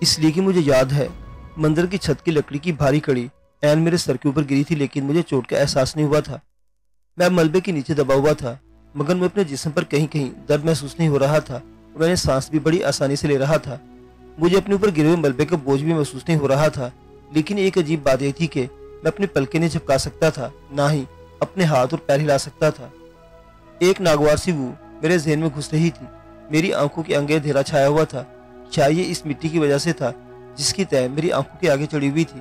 اس لیے کہ مجھے یاد ہے مندر کی چھت کی لکڑی کی بھاری کڑی عین میرے سر کے اوپر گری تھی، لیکن مجھے چوٹ کا احساس نہیں ہوا تھا۔ میں ملبے کے نیچے دبا ہوا تھا، مگر میں اپنے جسم پر کہیں کہیں درد محسوس نہیں ہو رہا تھا اور میں نے سانس بھی بڑی آسانی سے لے رہا تھا۔ مجھے اپنے اوپر گرے ہوئے ملبے کا بوجھ بھی محسوس نہیں ہو رہا تھا، لیکن ایک عجیب بات یہ تھی کہ میں اپنے پلکیں نہیں جھپکا سکتا تھا، نہ ہی اپنے ہاتھ اور پیر ہلا سکتا تھا۔ ایک ناگوار سی وہ میرے ذہن میں گھس رہی تھی، میری آنکھوں کے آگے اندھیرا چھایا ہوا تھا، شاید یہ اس مٹی کی وجہ سے تھا جس کی تہ میری آنکھوں کے آگے چڑھی ہوئی تھی۔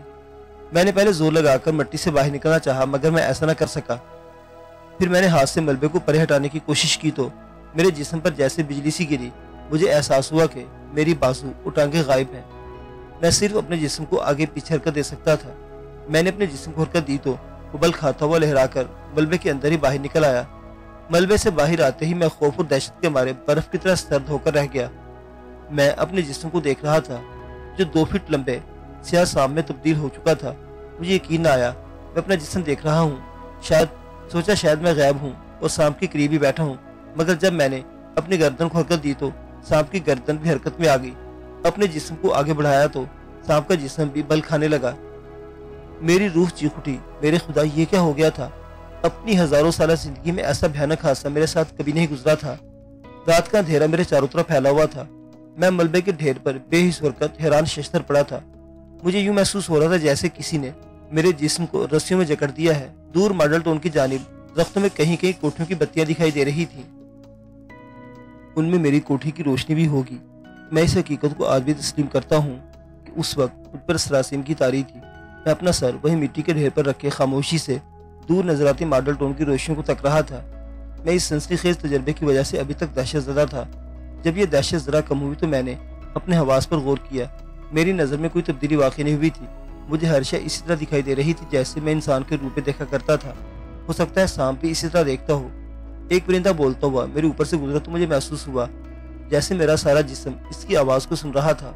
میں نے پہلے زور لگا کر مٹی سے باہر نکلنا چاہا، مگر میں ایسا نہ کر سکا۔ پھر میں نے ہاتھ سے ملبے کو پرے ہٹانے کی کوشش کی تو میرے جسم پر جیسے بجلی سی گری۔ مجھے احساس ہوا کہ میری بازو اور ٹانگیں غائب ہیں، میں صرف اپنے جسم کو آگے پیچھے حرکت دے سکتا تھا۔ میں نے اپنے جسم کو حرکت دی تو ابل کھاتا ہوا لہرا کر ملبے کے اندر ہی باہر نکل آیا۔ ملبے سے باہر آتے ہی میں خوف اور دہشت کے مارے برف کی طرح سرد ہو کر رہ گیا۔ میں اپنے جسم کو دیکھ رہا تھا جو 2 فٹ لمبے سیاہ سانپ میں تبدیل ہو چکا تھا۔ مجھے یقین نہ آیا میں اپنا جسم دیکھ رہا ہوں، شاید میں غائب ہوں اور سانپ کے قریب ہی بیٹھا ہوں، مگر جب میں نے اپنی گردن کو حرکت دی تو سانپ کی گردن بھی حرکت میں آ گئی۔ اپنے جسم کو آگے بڑھایا تو سانپ کا جسم بھی بل کھانے لگا۔ میری روح چیخ اٹھی، میرے خدا یہ کیا ہو گیا تھا؟ اپنی ہزاروں سالہ زندگی میں ایسا بھیانک حادثہ میرے ساتھ کبھی نہیں گزرا تھا۔ رات کا اندھیرا میرے چاروں طرف پھیلا ہوا تھا، میں ملبے کے ڈھیر پر بے حس حرکت حیران ششدر پڑا تھا۔ مجھے یوں محسوس ہو رہا تھا جیسے کسی نے میرے جسم کو رسیوں میں جکڑ دیا ہے۔ دور ماڈل ٹاؤن کی جانب درختوں میں کہیں کہیں کوٹھیوں کی بتیاں دکھائی دے رہی تھیں، ان میں میری کوٹھی کی روشنی بھی ہوگی۔ میں اس حقیقت کو آج بھی تسلیم کرتا ہوں کہ اس وقت مجھ پر سراسیم کی تاری تھی۔ میں اپنا سر وہی مٹی کے ڈھیر پر رکھے خاموشی سے دور نظر آتی ماڈل ٹاؤن کی روشنیوں کو تک رہا تھا۔ میں اس سنسنی خیز تجربے کی وجہ سے ابھی تک دہشت زدہ تھا۔ جب یہ دہشت ذرا کم ہوئی تو میں نے اپنے حواس پر غور کیا۔ میری نظر میں کوئی تبدیلی واقع نہیں ہوئی تھی، مجھے ہر شے اسی طرح دکھائی دے رہی تھی جیسے میں انسان کے روپ میں دیکھا کرتا تھا۔ ہو سکتا ہے سانپ بھی اسی طرح دیکھتا ہو۔ ایک پرندہ بولتا ہوا میرے اوپر سے گزرا تو مجھے محسوس ہوا جیسے میرا سارا جسم اس کی آواز کو سن رہا تھا۔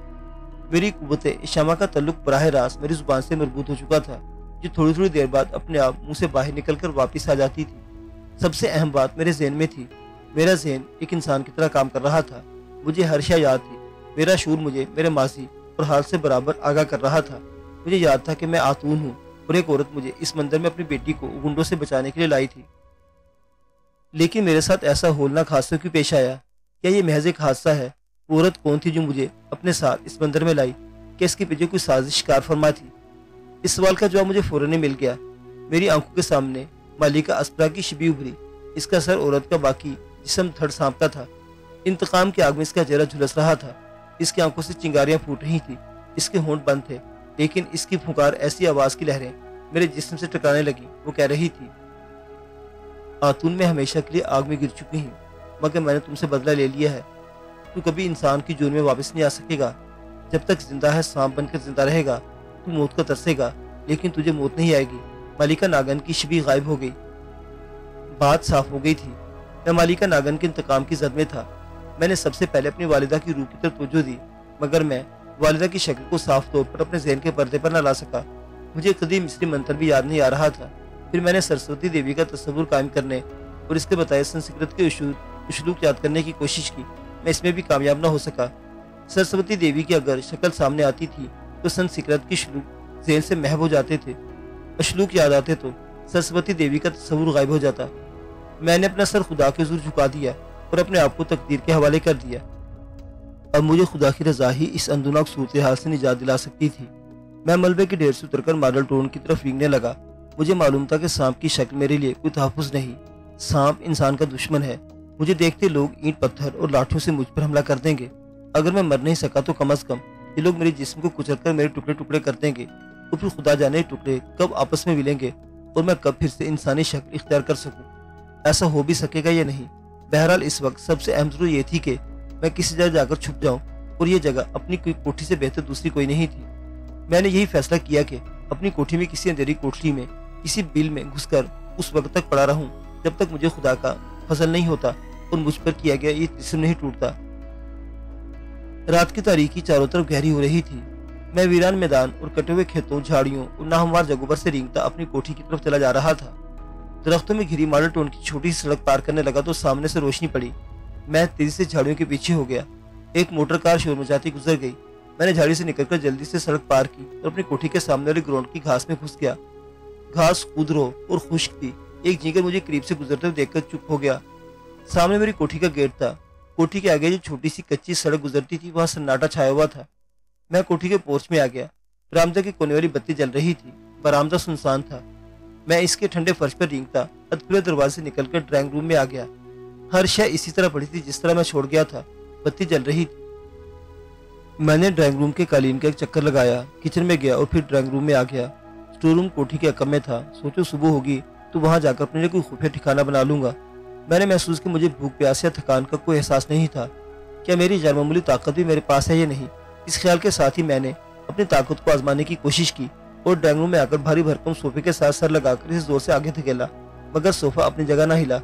میری قوت شمع کا تعلق براہ راست میری زبان سے مربوط ہو چکا تھا، جو تھوڑی تھوڑی دیر بعد اپنے آپ منہ سے باہر نکل کر واپس آ جاتی تھی۔ سب سے اہم بات میرے ذہن میں تھی، میرا ذہن ایک انسان کی طرح کام کر رہا تھا۔ مجھے ہر شے یاد تھی، میرا شعور مجھے میرے ماضی اور حال سے برابر آگاہ کر رہا تھا۔ مجھے یاد تھا کہ میں آتون ہوں اور ایک عورت مجھے اس مندر میں اپنی بیٹی کو گنڈوں سے بچانے کے لیے لائی تھی۔ لیکن میرے ساتھ ایسا ہولناک حادثہ کیوں پیش آیا؟ کیا یہ محض ایک حادثہ ہے؟ وہ عورت کون تھی جو مجھے اپنے ساتھ اس مندر میں لائی؟ کیا اس کے پیچھے کوئی سازش کار فرما تھی؟ اس سوال کا جواب مجھے فوراً مل گیا۔ میری آنکھوں کے سامنے مالکہ اسپرا کی شبیہ ابھری، اس کا سر عورت کا، باقی جسم دھڑ سانپ کا تھا۔ انتقام کی آگ میں اس کا چہرہ جھلس رہا تھا، اس کی آنکھوں سے چنگاریاں پھوٹ رہی تھیں، اس کے ہونٹ بند تھے، لیکن اس کی پھنکار ایسی آواز کی لہریں میرے جسم سے ٹکرانے لگی۔ وہ کہہ رہی تھی، آتون میں ہمیشہ کے لیے آگ میں گر چکی ہوں، مگر میں نے تم سے بدلہ لے لیا ہے۔ تو کبھی انسان کی جون میں واپس نہیں آ سکے گا۔ جب تک زندہ ہے سانپ بن کر زندہ رہے گا، تو موت کا ترسے گا، لیکن تجھے موت نہیں آئے گی۔ مالکہ ناگن کی شبیہ غائب ہو گئی۔ بات صاف ہو گئی تھی، میں مالکہ ناگن کے انتقام کی زد میں تھا۔ میں نے سب سے پہلے اپنی والدہ کی روح کی طرف توجہ دی، مگر میں والدہ کی شکل کو صاف طور پر اپنے ذہن کے پردے پر نہ لا سکا۔ مجھے قدیم مصری منتر بھی یاد نہیں آ رہا تھا۔ پھر میں نے سرسوتی دیوی کا تصور قائم کرنے اور اس کے بتائے سنسکرت کے اشلوک یاد کرنے کی کوشش کی، میں اس میں بھی کامیاب نہ ہو سکا۔ سرسوتی دیوی کی اگر شکل سامنے آتی تھی تو سنسکرت کے اشلوک ذہن سے محو ہو جاتے تھے، اشلوک یاد آتے تو سرسوتی دیوی کا تصور غائب ہو جاتا۔ میں نے اپنا سر خدا کے حضور جھکا دیا اور اپنے آپ کو تقدیر کے حوالے کر دیا۔ اب مجھے خدا کی رضا ہی اس اندوناک صورتحال سے نجات دلا سکتی تھی۔ میں ملبے کے ڈھیر سے اتر کر ماڈل ٹاؤن کی طرف ریگنے لگا۔ مجھے معلوم تھا کہ سانپ کی شکل میرے لیے کوئی تحفظ نہیں۔ سانپ انسان کا دشمن ہے۔ مجھے دیکھتے لوگ اینٹ پتھر اور لاٹھیوں سے مجھ پر حملہ کر دیں گے۔ اگر میں مر نہیں سکا تو کم از کم یہ لوگ میرے جسم کو کچل کر میرے ٹکڑے ٹکڑے کر دیں گے، اور پھر خدا جانے ٹکڑے کب آپس میں ملیں گے اور میں کب پھر سے انسانی شکل اختیار کر سکوں۔ ایسا ہو بھی سکے گا یا نہیں؟ بہرحال اس وقت سب سے اہم ضرورت یہ تھی کہ میں کسی جگہ جا کر چھپ جاؤں، اور یہ جگہ اپنی کوئی کوٹھی سے بہتر دوسری کوئی نہیں تھی۔ میں نے یہی فیصلہ کیا کہ اپنی کوٹھی میں کسی اندھیری کوٹھی میں کسی بل میں گھس کر اس وقت تک پڑا رہوں جب تک مجھے خدا کا فضل نہیں ہوتا اور مجھ پر کیا گیا یہ جسم نہیں ٹوٹتا۔ رات کی تاریکی چاروں طرف گہری ہو رہی تھی۔ میں ویران میدان اور کٹے ہوئے کھیتوں، جھاڑیوں اور ناہموار جگہوں پر سے رینگتا اپنی کوٹھی کی طرف چلا جا رہا تھا۔ درختوں میں گھری ماڈل ٹاؤن کی چھوٹی سی سڑک پار کرنے لگا تو سامنے سے روشنی پڑی۔ میں تیزی سے جھاڑیوں کے پیچھے ہو گیا۔ ایک موٹر کار شور مچاتی گزر گئی۔ میں نے جھاڑی سے نکل کر جلدی سے سڑک پار کی اور اپنی کوٹھی کے سامنے والی گراؤنڈ کی گھاس میں گھس گیا۔ گھاس خودرو اور خشک تھی۔ ایک جینگر مجھے قریب سے گزرتے ہوئے دیکھ کر چپ ہو گیا۔ سامنے میری کوٹھی کا گیٹ تھا۔ کوٹھی کے آگے جو چھوٹی سی کچی سڑک گزرتی تھی وہاں سناٹا چھایا ہوا تھا۔ میں کوٹھی کے پورچ میں آ گیا۔ برآمدہ کے کونے والی بتی جل رہی تھی۔ برآمدہ سنسان تھا۔ میں اس کے ٹھنڈے فرش پر رینگتا ادھورے دروازے سے نکل کر ڈرائنگ روم میں آ گیا۔ ہر شے اسی طرح پڑی تھی جس طرح میں چھوڑ گیا تھا۔ بتی جل رہی تھی۔ میں نے ڈرائنگ روم کے قالین کا ایک چکر لگایا، کچن میں گیا اور پھر ڈرائنگ روم میں آ گیا۔ اسٹور روم کوٹھی کے عقب میں تھا۔ سوچو صبح ہوگی تو وہاں جا کر اپنے لیے کوئی خفیہ ٹھکانہ بنا لوں گا۔ میں نے محسوس کہ مجھے بھوک پیاس یا تھکان کا کوئی احساس نہیں تھا۔ کیا میری غیر معمولی طاقت بھی میرے پاس ہے یا نہیں؟ اس خیال کے ساتھ ہی میں نے اپنی طاقت کو آزمانے کی کوشش کی اور ڈرائنگ روم میں آ کر بھاری بھرکم صوفے کے ساتھ سر لگا کر اسے زور سے آگے دھکیلا، مگر صوفہ اپنی جگہ نہ ہلا۔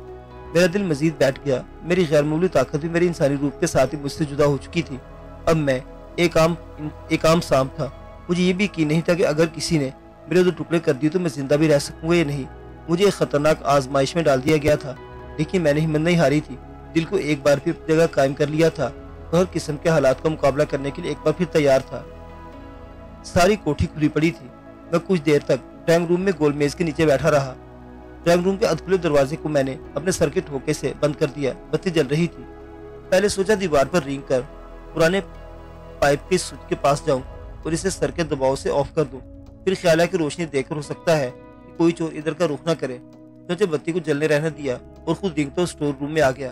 میرا دل مزید بیٹھ گیا۔ میری غیر معمولی طاقت بھی میری انسانی روپ کے ساتھ ہی مجھ سے جدا ہو چکی تھی۔ اب میں ایک عام سانپ تھا۔ مجھے یہ بھی یقین نہیں تھا کہ اگر کسی نے میرے دو ٹکڑے کر دیے تو میں زندہ بھی رہ سکوں گا یا نہیں۔ مجھے ایک خطرناک آزمائش میں ڈال دیا گیا تھا، لیکن میں نے ہمت نہیں ہاری تھی۔ دل کو ایک بار پھر جگہ قائم کر لیا تھا اور ہر قسم کے حالات کا مقابلہ کرنے کے لیے ایک بار پھر تیار تھا۔ ساری کوٹھی کھلی پڑی تھی۔ میں کچھ دیر تک ڈرائنگ روم میں گول میز کے نیچے بیٹھا رہا۔ ڈرائنگ روم کے ادھکھلے دروازے کو میں نے اپنے سر کے ٹھوکے سے بند کر دیا۔ بتی جل رہی تھی۔ پہلے سوچا دیوار پر رینگ کر پرانے پائپ کے سوئچ کے پاس جاؤں اور اسے سر کے دباؤ سے آف کر دوں۔ پھر خیال ہے کہ روشنی دیکھ کر ہو سکتا ہے کہ کوئی چور ادھر کا رخ نہ کرے۔ چنانچہ بتی کو جلنے رہنے دیا اور خود رینگتا اسٹور روم میں آ گیا۔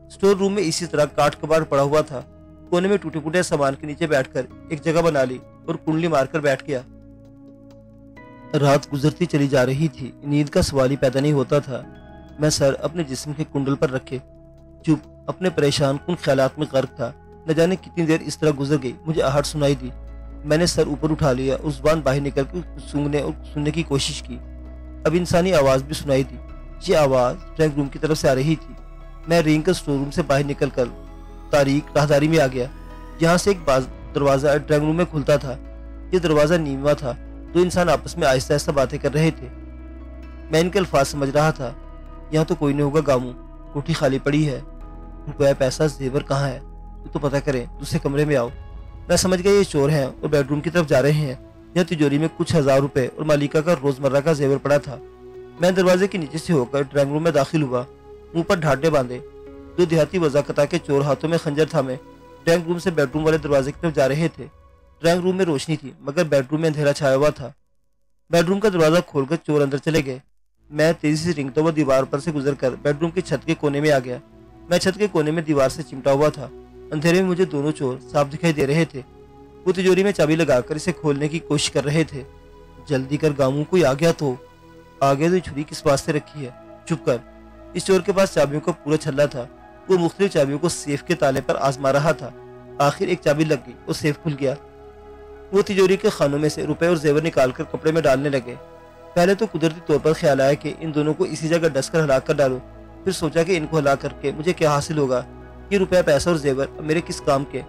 اسٹور روم میں اسی طرح کاٹ کباڑ پڑا ہوا تھا۔ کونے میں ٹوٹے پھوٹے سامان کے نیچے بیٹھ کر ایک جگہ بنا لی اور کنڈلی مار کر بیٹھ گیا۔ رات گزرتی چلی جا رہی تھی۔ نیند کا سوال ہی پیدا نہیں ہوتا تھا۔ میں سر اپنے جسم کے کنڈل پر رکھے چپ اپنے پریشان کن خیالات میں غرق تھا۔ نہ جانے کتنی دیر اس طرح گزر گئی۔ مجھے آہٹ سنائی دی۔ میں نے سر اوپر اٹھا لیا اور زبان باہر نکل کے کچھ سونگنے اور سننے کی کوشش کی۔ اب انسانی آواز بھی سنائی دی۔ یہ آواز ڈرائنگ روم کی طرف سے آ رہی تھی۔ میں رینگ کر اسٹور روم سے باہر نکل کر تاریک راہداری میں آ گیا۔ یہاں سے ایک دروازہ ڈرائنگ روم میں کھلتا تھا۔ یہ دروازہ نیموا تھا۔ دو انسان آپس میں آہستہ آہستہ باتیں کر رہے تھے۔ میں ان کے الفاظ سمجھ رہا تھا۔ یہاں تو کوئی نہیں ہوگا گامو، کوٹھی خالی پڑی ہے۔ روپیہ پیسہ زیور کہاں ہے؟ تو پتہ کریں، دوسرے کمرے میں آؤ۔ میں سمجھ گیا یہ چور ہیں اور بیڈ روم کی طرف جا رہے ہیں۔ یہاں تجوری میں کچھ 1000 روپے اور مالکہ کا روزمرہ کا زیور پڑا تھا۔ میں دروازے کے نیچے سے ہو کر ڈرائنگ روم میں داخل ہوا۔ منہ پر ڈھانٹے باندھے دو دیہاتی وضاقتہ کے چور ہاتھوں میں خنجر تھامے ڈرائنگ روم سے بیڈ روم والے دروازے کی طرف جا رہے تھے۔ ڈرائنگ روم میں روشنی تھی مگر بیڈ روم میں اندھیرا چھایا ہوا تھا۔ بیڈ روم کا دروازہ کھول کر چور اندر چلے گئے۔ میں تیزی سے رینگتا ہوا دیوار پر سے گزر کر بیڈ روم کی چھت کے کونے میں آ گیا۔ میں چھت کے کونے میں دیوار سے چمٹا ہوا تھا۔ اندھیرے میں مجھے دونوں چور صاف دکھائی دے رہے تھے۔ وہ تجوری میں چابی لگا کر اسے کھولنے کی کوشش کر رہے تھے۔ جلدی کر گاموں، کوئی آ گیا تو یہ چھری کس واسطے رکھی ہے؟ چپ کر۔ اس چور کے پاس چابیوں کا پورا چھلا تھا۔ وہ مختلف چابیوں کو سیف کے تالے پر آزما رہا تھا۔ آخر ایک چابی لگ گئی اور سیف کھل گیا۔ وہ تجوری کے خانوں میں سے روپے اور زیور نکال کر کپڑے میں ڈالنے لگے۔ پہلے تو قدرتی طور پر خیال آیا کہ ان دونوں کو اسی جگہ ڈس کر ہلاک کر ڈالو۔ پھر سوچا کہ ان کو ہلاک کر کے مجھے کیا حاصل ہوگا؟ یہ روپیہ پیسہ اور زیور اب میرے کس کام کے؟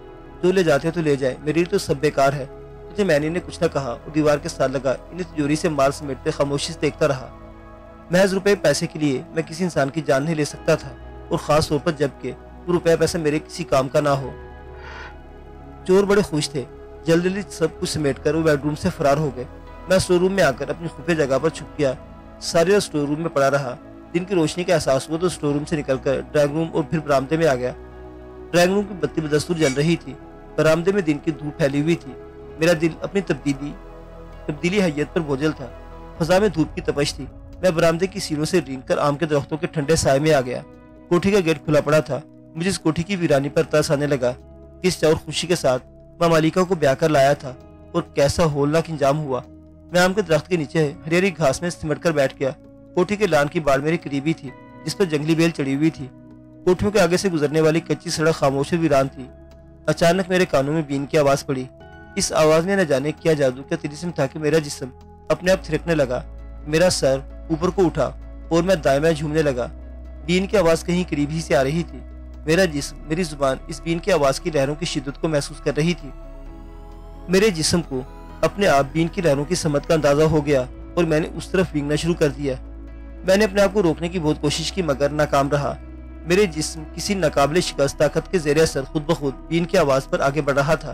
جو لے جاتے تو لے جائے، میرے لیے تو سب بیکار ہے۔ مجھے میں نے کچھ نہ کہا اور دیوار کے ساتھ لگا انہیں تجوری سے مال سمیٹتے خاموشی سے دیکھتا رہا۔ محض روپے پیسے کے لیے میں کسی انسان کی جان نہیں لے سکتا تھا، اور خاص طور پر جبکہ وہ روپیہ پیسہ میرے کسی کام کا نہ ہو۔ چور بڑے خوش تھے۔ جلدی جلدی سب کچھ سمیٹ کر وہ بیڈ روم سے فرار ہو گئے۔ میں اسٹور روم میں آ کر اپنی خفیہ جگہ پر چھپ گیا۔ ساری رات اسٹور روم میں پڑا رہا۔ دن کی روشنی کا احساس ہوا تو اسٹور روم سے نکل کر ڈرائنگ روم اور پھر برآمدے میں آ گیا۔ ڈرائنگ روم کی بتی بدستور جل رہی تھی۔ برآمدے میں دن کی دھوپ پھیلی ہوئی تھی۔ میرا دل اپنی تبدیلی حیت پر بوجھل تھا۔ فضا میں دھوپ کی تپش تھی۔ میں برآمدے کی سیڑھیوں سے رینگ کر آم کے درختوں کے ٹھنڈے سائے میں آ گیا۔ کوٹھی کا گیٹ کھلا پڑا تھا۔ مجھے اس کوٹھی کی ویرانی پر ترس آنے لگا۔ کس چاور خوشی کے ساتھ میں مالکہ کو بیاہ کر لایا تھا اور کیسا ہولناک انجام ہوا۔ میں آم کے درخت کے نیچے ہری ہری گھاس میں سمٹ کر بیٹھ گیا۔ کوٹھی کے لان کی باڑ میری قریبی تھی جس پر جنگلی بیل چڑی ہوئی تھی۔ کوٹھیوں کے آگے سے گزرنے والی کچی سڑک خاموش و ویران تھی۔ اچانک میرے کانوں میں بین کی آواز پڑی۔ اس آواز میں نہ جانے کیا جادو کیا طریقے تھا کہ میرا جسم اپنے آپ تھرکنے لگا۔ میرا سر اوپر کو اٹھا اور میں دائیں بائیں جھومنے لگا۔ بین کی آواز کہیں قریب ہی سے آ رہی تھی۔ میرا جسم، میری زبان اس بین کی آواز کی لہروں کی شدت کو محسوس کر رہی تھی۔ میرے جسم کو اپنے آپ بین کی لہروں کی سمت کا اندازہ ہو گیا اور میں نے اس طرف بینگنا شروع کر دیا۔ میں نے اپنے آپ کو روکنے کی بہت کوشش کی مگر ناکام رہا۔ میرے جسم کسی ناقابل شکست طاقت کے زیر اثر خود بخود بین کی آواز پر آگے بڑھ رہا تھا۔